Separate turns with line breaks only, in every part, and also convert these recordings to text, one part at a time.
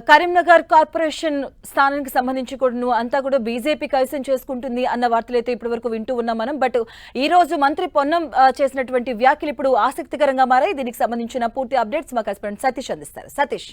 Karimnagar corporation స్థానానికి సంబంధించి కూడా అంతా కూడా బీజేపీ కైసం చేసుకుంటుంది అన్న వార్తలు అయితే ఇప్పటి వరకు వింటూ ఉన్నాం మనం. బట్ ఈ రోజు మంత్రి పొన్నం చేసినటువంటి వ్యాఖ్యలు ఇప్పుడు ఆసక్తికరంగా మారాయి. దీనికి సంబంధించిన పూర్తి అప్డేట్స్ మా కరెస్పాండెంట్ సతీష్ అందిస్తారు. సతీష్.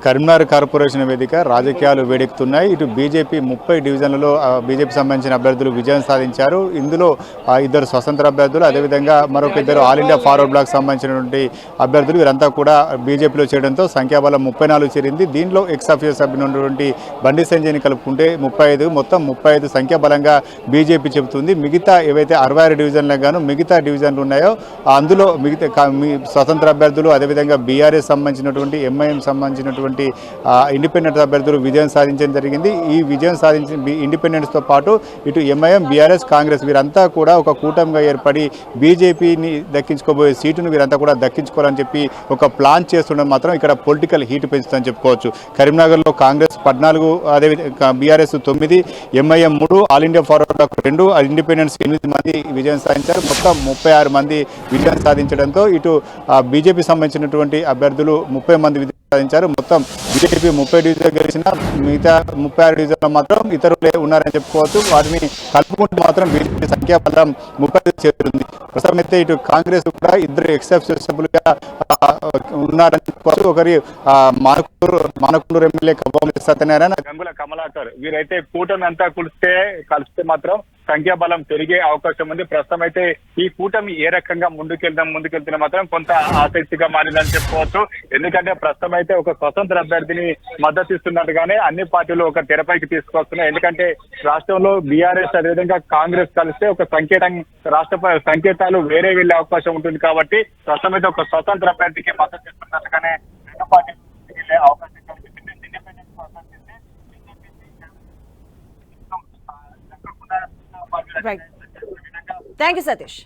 కరీంనగర్ కార్పొరేషన్ వేదిక రాజకీయాలు వేడెక్కుతున్నాయి. ఇటు బీజేపీ 30 డివిజన్లలో బీజేపీ సంబంధించిన అభ్యర్థులు విజయం సాధించారు. ఇందులో 2 స్వతంత్ర అభ్యర్థులు, అదేవిధంగా మరొక 2 ఆల్ ఇండియా ఫార్వర్డ్ బ్లాక్ సంబంధించినటువంటి అభ్యర్థులు వీరంతా కూడా బీజేపీలో చేయడంతో సంఖ్యాబలం 34 చేరింది. దీనిలో ఎక్స్ అఫియస్ సభ్యునటువంటి బండి సంజయ్ని కలుపుకుంటే 35, మొత్తం 35 సంఖ్యాబలంగా బీజేపీ చెబుతుంది. మిగతా ఏవైతే 66 డివిజన్లకు గాను మిగతా డివిజన్లు ఉన్నాయో అందులో మిగతా స్వతంత్ర అభ్యర్థులు, అదేవిధంగా బీఆర్ఎస్ సంబంధించినటువంటి ఎంఐఎం సంబంధించిన ఇండిపెండెంట్ అభ్యర్థులు విజయం సాధించడం జరిగింది. ఈ విజయం సాధించిన ఇండిపెండెంట్స్ తో పాటు ఇటు ఎంఐఎం, బీఆర్ఎస్, కాంగ్రెస్ వీరంతా కూడా ఒక కూటమిగా ఏర్పడి బీజేపీని దక్కించుకోబోయే సీటును వీరంతా కూడా దక్కించుకోవాలని చెప్పి ఒక ప్లాన్ చేస్తుండడం మాత్రం ఇక్కడ పొలిటికల్ హీట్ పెంచుతుందని చెప్పుకోవచ్చు. కరీంనగర్లో కాంగ్రెస్ 14, అదేవిధంగా BRS 9, MIM 3, all India forward 2, independents 8 మంది విజయం సాధించారు. మొత్తం 36 మంది విజయం సాధించడంతో ఇటు బీజేపీ సంబంధించినటువంటి అభ్యర్థులు 30 మంది విజయం సాధించారు. మొత్తం బీజేపీ 30 డివిజన్లు గెలిచిన మిగతా 36 డివిజన్లు మాత్రం ఇతరులే ఉన్నారని చెప్పుకోవచ్చు. వాటిని కలుపుకుంటూ మాత్రం బీజేపీ సంఖ్యాబలం 30 చేరుతుంది. ప్రస్తుతం అయితే ఇటు కాంగ్రెస్ కూడా 2 ఎక్సెప్షన్స్గా ఉన్నారని చెప్పుకోవచ్చు. ఒకరి మానకొండూరు ఎమ్మెల్యే కవ్వంశెట్టి సత్యనారాయణ,
గంగుల కమలాకర్ వీరైతే కూటమి అంతా కలిస్తే మాత్రం సంఖ్యాబలం పెరిగే అవకాశం ఉంది. ప్రస్తుతం అయితే ఈ కూటమి ఏ రకంగా ముందుకెళ్తున్నా మాత్రం కొంత ఆసక్తిగా మారిందని చెప్పుకోవచ్చు. ఎందుకంటే ప్రస్తుతం అయితే ఒక స్వతంత్ర అభ్యర్థిని మద్దతు ఇస్తున్నట్టుగానే అన్ని పార్టీలు ఒక తెరపైకి తీసుకొస్తున్నాయి. ఎందుకంటే రాష్ట్రంలో బీఆర్ఎస్ అదేవిధంగా కాంగ్రెస్ కలిస్తే ఒక రాష్ట్ర సంకేతాలు వేరే వెళ్లే అవకాశం ఉంటుంది. కాబట్టి ప్రస్తుతం అయితే ఒక స్వతంత్ర అభ్యర్థికి మద్దతు ఇస్తున్నట్టుగానే రెండు పార్టీలు వెళ్లే అవకాశం కనిపిస్తుంది. Independent
Right. Thank you, Satish.